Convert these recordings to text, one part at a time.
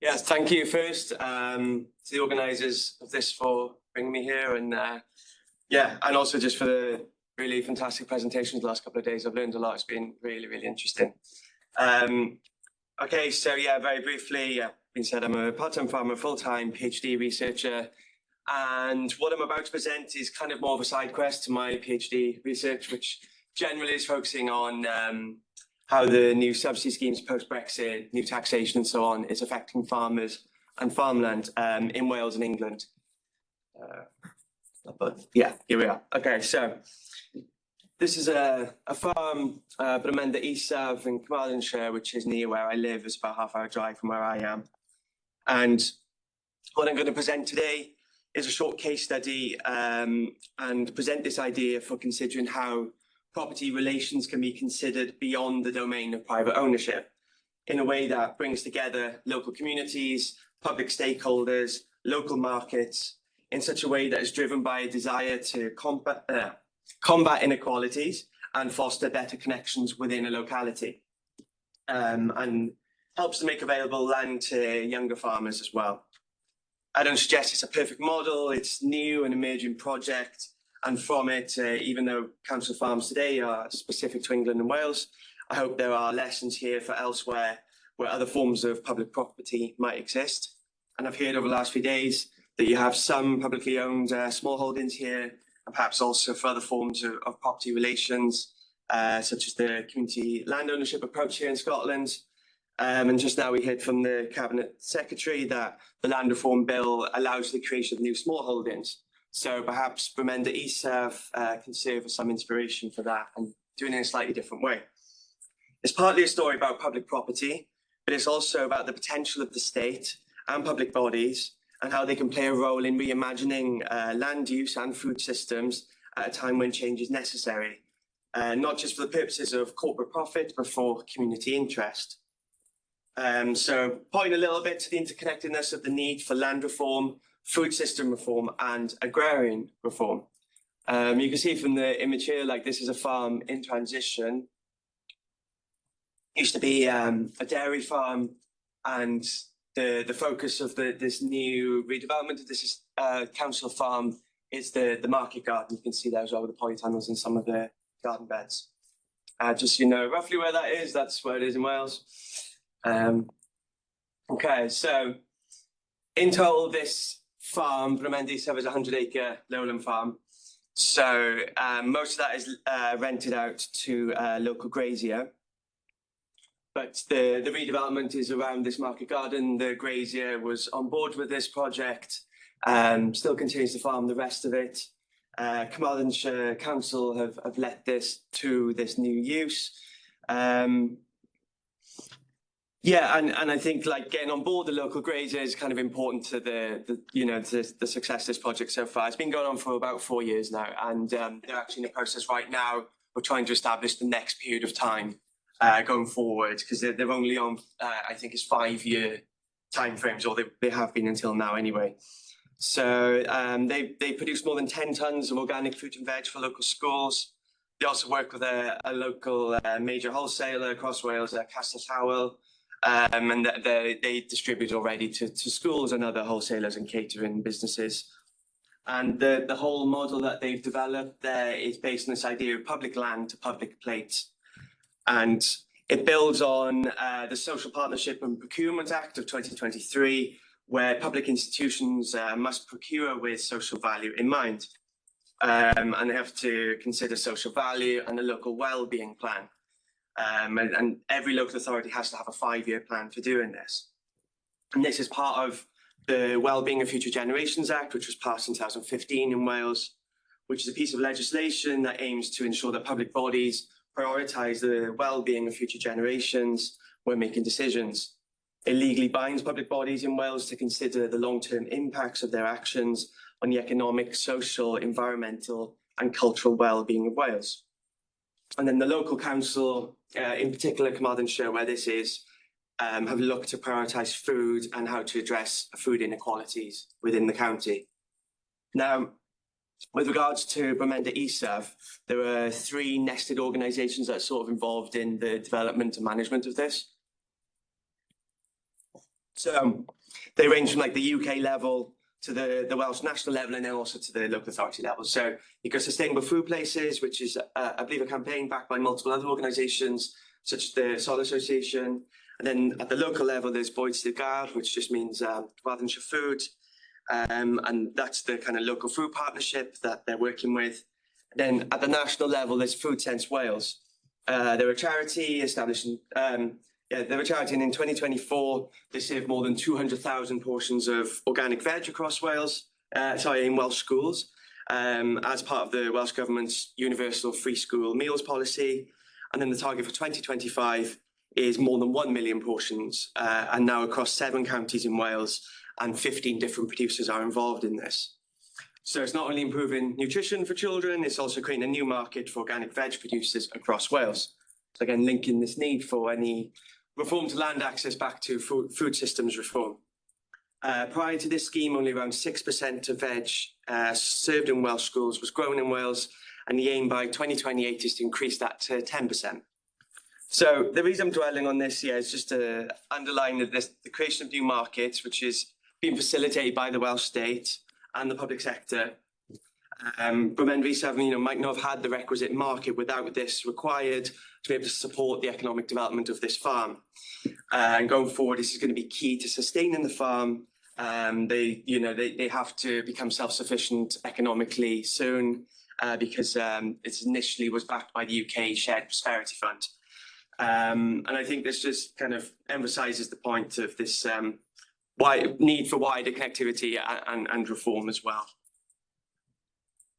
Yes, thank you first to the organisers of this for bringing me here, and and also just for the really fantastic presentations the last couple of days. I've learned a lot. It's been really, really interesting. Okay, so very briefly, being said, I'm a part-time farmer, full-time PhD researcher, and what I'm about to present is kind of more of a side quest to my PhD research, which generally is focusing on how the new subsidy schemes post-Brexit, new taxation and so on is affecting farmers and farmland in Wales and England. Here we are. Okay, so this is a farm, Bremenda Isaf in Carmarthenshire, which is near where I live. It's about a half-hour drive from where I am. And what I'm going to present today is a short case study and present this idea for considering how property relations can be considered beyond the domain of private ownership in a way that brings together local communities, public stakeholders, local markets in such a way that is driven by a desire to combat inequalities and foster better connections within a locality, and helps to make available land to younger farmers as well. I don't suggest it's a perfect model. It's new and emerging project. And from it, even though council farms today are specific to England and Wales, I hope there are lessons here for elsewhere where other forms of public property might exist. And I've heard over the last few days that you have some publicly owned small holdings here, and perhaps also for other forms of property relations, such as the community landownership approach here in Scotland. And just now we heard from the Cabinet Secretary that the Land Reform Bill allows the creation of new small holdings. So perhaps Bremenda Isaf can serve as some inspiration for that and doing it in a slightly different way. It's partly a story about public property, but it's also about the potential of the state and public bodies and how they can play a role in reimagining land use and food systems at a time when change is necessary, not just for the purposes of corporate profit, but for community interest. So pointing a little bit to the interconnectedness of the need for land reform, food system reform and agrarian reform. You can see from the image here, like this is a farm in transition. Used to be a dairy farm, and the focus of this new redevelopment of this council farm is the market garden. You can see there as well with the polytunnels and some of the garden beds. Just so you know roughly where that is, that's where it is in Wales. Okay, so in total, this farm, Bremenda Isaf, is a 100-acre lowland farm. So most of that is rented out to local grazier. But the redevelopment is around this market garden. The grazier was on board with this project, still continues to farm the rest of it. Carmarthenshire Council have let this to this new use. And I think like getting on board the local grazier is kind of important to the success of this project so far. It's been going on for about 4 years now, and they're actually in the process right now of trying to establish the next period of time going forward, because they're only on I think it's 5-year timeframes, or they have been until now anyway. So they produce more than 10 tons of organic fruit and veg for local schools. They also work with a local major wholesaler across Wales, Lancaster. And they distribute already to schools and other wholesalers and catering businesses. And the whole model that they've developed there is based on this idea of public land to public plate. And it builds on the Social Partnership and Procurement Act of 2023, where public institutions must procure with social value in mind. And they have to consider social value and a local wellbeing plan. And every local authority has to have a 5-year plan for doing this. And this is part of the Wellbeing of Future Generations Act, which was passed in 2015 in Wales, which is a piece of legislation that aims to ensure that public bodies prioritise the well-being of future generations when making decisions. It legally binds public bodies in Wales to consider the long-term impacts of their actions on the economic, social, environmental and cultural well-being of Wales. And then the local council, in particular Carmarthenshire, where this is, have looked to prioritise food and how to address food inequalities within the county. Now, with regards to Bremenda Isaf, there are 3 nested organisations that are sort of involved in the development and management of this. So they range from like the UK level to the Welsh national level, and then also to the local authority level. So you've got Sustainable Food Places, which is, I believe, a campaign backed by multiple other organisations, such as the Sol Association. And then at the local level, there's Boyd Gar, which just means Carmarthenshire Food. And that's the kind of local food partnership that they're working with. And then at the national level, there's Food Sense Wales. They're a charity established in, they're a charity, and in 2024, they served more than 200,000 portions of organic veg across Wales, in Welsh schools, as part of the Welsh Government's universal free school meals policy. And then the target for 2025 is more than 1 million portions, and now across 7 counties in Wales, and 15 different producers are involved in this. So it's not only improving nutrition for children, it's also creating a new market for organic veg producers across Wales. So again, linking this need for any reform to land access back to food systems reform. Prior to this scheme, only around 6% of veg served in Welsh schools was grown in Wales, and the aim by 2028 is to increase that to 10%. So the reason I'm dwelling on this here is just to underline that the creation of new markets, which is being facilitated by the Welsh state and the public sector. Bremenda Isaf, might not have had the requisite market without this required to be able to support the economic development of this farm. And going forward, this is going to be key to sustaining the farm. They have to become self-sufficient economically soon, because it initially was backed by the UK Shared Prosperity Fund. And I think this just kind of emphasises the point of this need for wider connectivity and reform as well.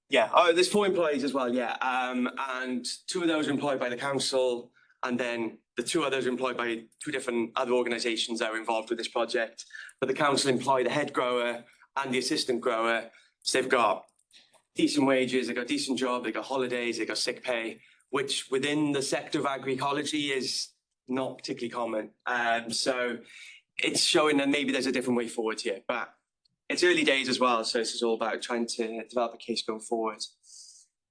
Yeah, there's 4 employees as well, yeah. And 2 of those are employed by the council, and then the 2 others are employed by 2 different other organisations that are involved with this project. But the council employ the head grower and the assistant grower, so they've got decent wages, they've got a decent job, they've got holidays, they've got sick pay, which within the sector of agroecology is not particularly common. So it's showing that maybe there's a different way forward here, but it's early days as well, so this is all about trying to develop a case going forward.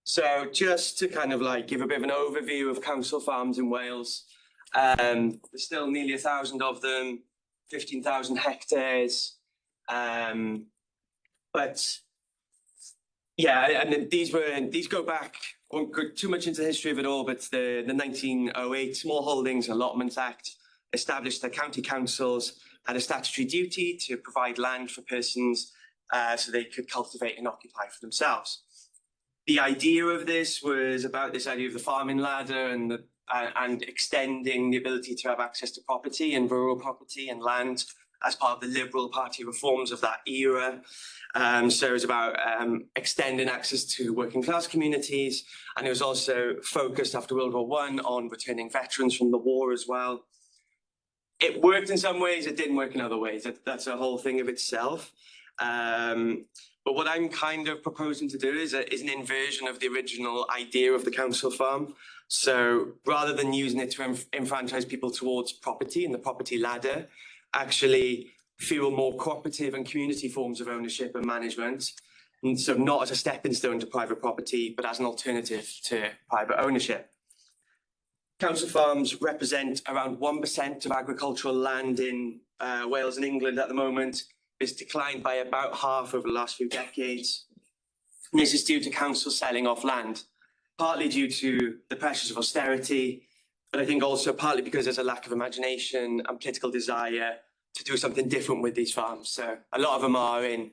So just to kind of like give a bit of an overview of council farms in Wales, there's still nearly 1,000 of them, 15,000 hectares, but yeah, and these go back, won't go too much into the history of it all, but the 1908 Small Holdings Allotment Act established that county councils had a statutory duty to provide land for persons so they could cultivate and occupy for themselves. The idea of this was about this idea of the farming ladder and extending the ability to have access to property and rural property and land as part of the Liberal Party reforms of that era. So it was about extending access to working class communities, and it was also focused after World War I on returning veterans from the war as well. It worked in some ways, it didn't work in other ways. That's a whole thing of itself. But what I'm kind of proposing to do is an inversion of the original idea of the council farm. So rather than using it to enfranchise people towards property and the property ladder, actually fuel more cooperative and community forms of ownership and management. And so not as a stepping stone to private property, but as an alternative to private ownership. Council farms represent around 1% of agricultural land in Wales and England at the moment. It's declined by about half over the last few decades. And this is due to councils selling off land, partly due to the pressures of austerity, but I think also partly because there's a lack of imagination and political desire to do something different with these farms. So a lot of them are in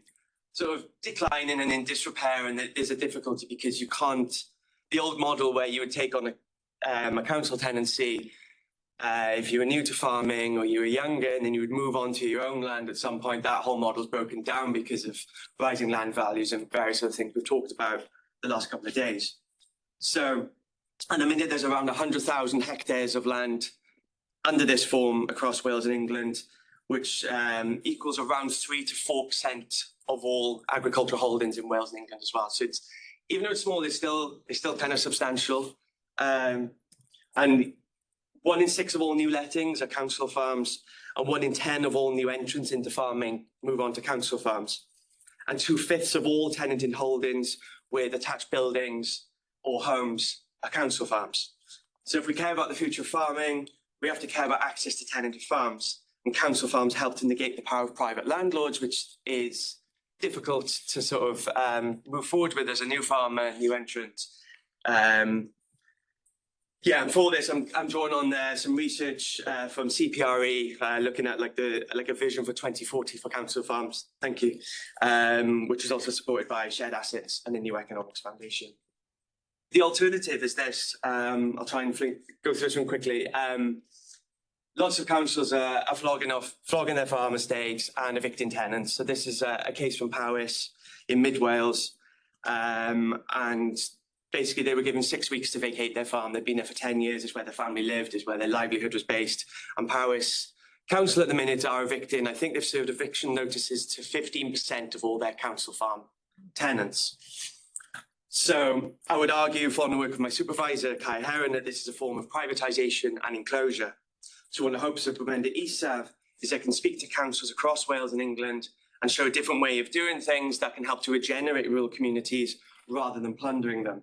sort of declining and in disrepair, and there's a difficulty because you can't, the old model where you would take on a council tenancy if you were new to farming or you were younger, and then you would move on to your own land at some point, that whole model's broken down because of rising land values and various other things we've talked about the last couple of days. So, and I mean, there's around 100,000 hectares of land under this form across Wales and England, which equals around 3 to 4% of all agricultural holdings in Wales and England as well. So it's, even though it's small, it's still kind of substantial. And 1 in 6 of all new lettings are council farms, and 1 in 10 of all new entrants into farming move on to council farms. And 2/5 of all tenanted holdings with attached buildings or homes are council farms. So if we care about the future of farming, we have to care about access to tenanted farms. and council farms help to negate the power of private landlords, which is difficult to sort of move forward with as a new farmer, new entrant. Yeah, and for this, I'm drawing on some research from CPRE, looking at like a vision for 2040 for council farms. Thank you, which is also supported by Shared Assets and the New Economics Foundation. The alternative is this. I'll try and go through this one quickly. Lots of councils are flogging their farm estates and evicting tenants. So this is a case from Powys in Mid Wales, and basically they were given 6 weeks to vacate their farm. They'd been there for 10 years. It's where their family lived. It's where their livelihood was based. And Powys Council at the minute are evicting. I think they've served eviction notices to 15% of all their council farm tenants. So I would argue, following the work of my supervisor, Kai Heffron, that this is a form of privatisation and enclosure. So one of the hopes of Bremenda Isaf is I can speak to councils across Wales and England and show a different way of doing things that can help to regenerate rural communities rather than plundering them.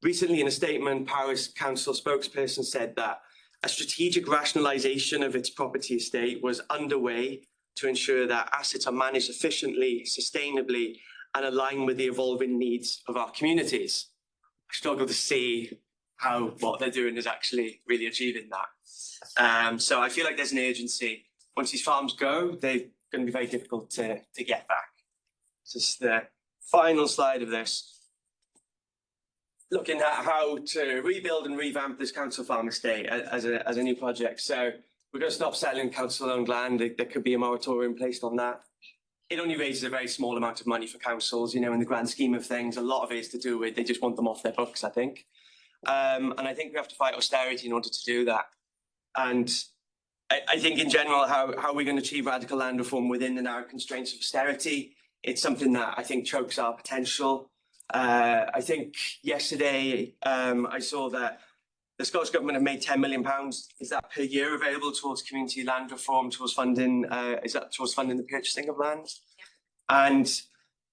Recently, in a statement, Powys Council spokesperson said that a strategic rationalisation of its property estate was underway to ensure that assets are managed efficiently, sustainably, and align with the evolving needs of our communities. I struggle to see how what they're doing is actually really achieving that. So I feel like there's an urgency. Once these farms go, they're going to be very difficult to get back. So this is the final slide of this. Looking at how to rebuild and revamp this council farm estate as a new project. So we're going to stop selling council-owned land. There could be a moratorium placed on that. It only raises a very small amount of money for councils, you know, in the grand scheme of things. A lot of it is to do with they just want them off their books, I think. And I think we have to fight austerity in order to do that. And I think in general, how we're going to achieve radical land reform within the narrow constraints of austerity, it's something that I think chokes our potential. I think yesterday I saw that the Scottish Government have made £10 million. Is that per year available towards community land reform, towards funding, is that towards funding the purchasing of land? Yeah. And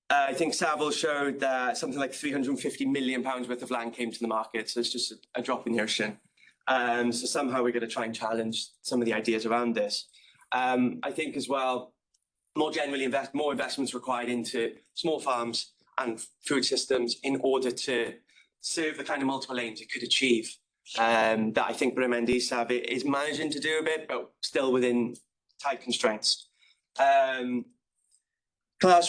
I think Savile showed that something like £350 million worth of land came to the market. So it's just a drop in the ocean. So somehow we're going to try and challenge some of the ideas around this. I think as well, more generally, more investments required into small farms and food systems in order to serve the kind of multiple aims it could achieve. That I think Bremenda Isaf is managing to do a bit, but still within tight constraints. Class,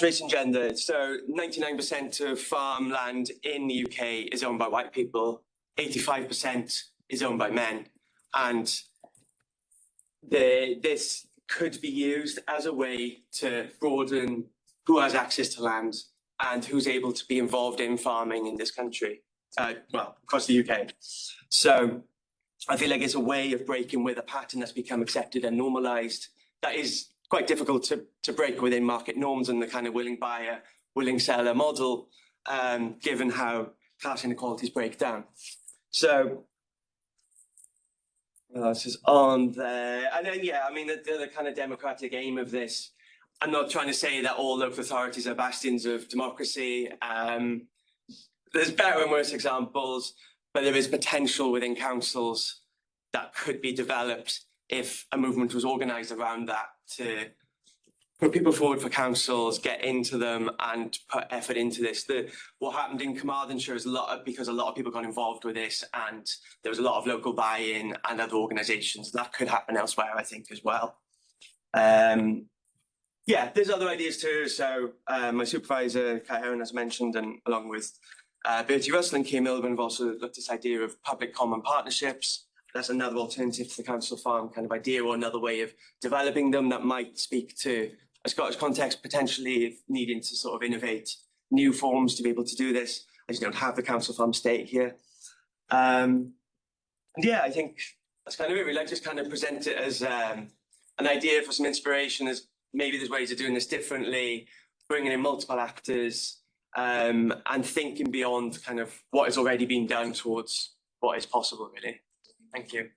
race and gender. So 99% of farmland in the UK is owned by white people. 85% is owned by men. And this could be used as a way to broaden who has access to land and who's able to be involved in farming in this country, well, across the UK. So I feel like it's a way of breaking with a pattern that's become accepted and normalised that is quite difficult to break within market norms and the kind of willing buyer, willing seller model, given how class inequalities break down. So this is on there. And then, yeah, I mean, the kind of democratic aim of this, I'm not trying to say that all local authorities are bastions of democracy. There's better and worse examples, but there is potential within councils that could be developed if a movement was organised around that to put people forward for councils, get into them and put effort into this. What happened in Carmarthenshire is because a lot of people got involved with this and there was a lot of local buy-in and other organisations. That could happen elsewhere, I think, as well. Yeah, there's other ideas too. So my supervisor, Kai Heffron, as mentioned, and along with Bertie Russell and Keir Milburn have also looked at this idea of public common partnerships. That's another alternative to the council farm kind of idea, or another way of developing them that might speak to a Scottish context, potentially needing to sort of innovate new forms to be able to do this. I just don't have the council farm state here. And yeah, I think that's kind of it. We like just kind of present it as an idea for some inspiration, as maybe there's ways of doing this differently, bringing in multiple actors, and thinking beyond kind of what has already been done towards what is possible, really. Thank you.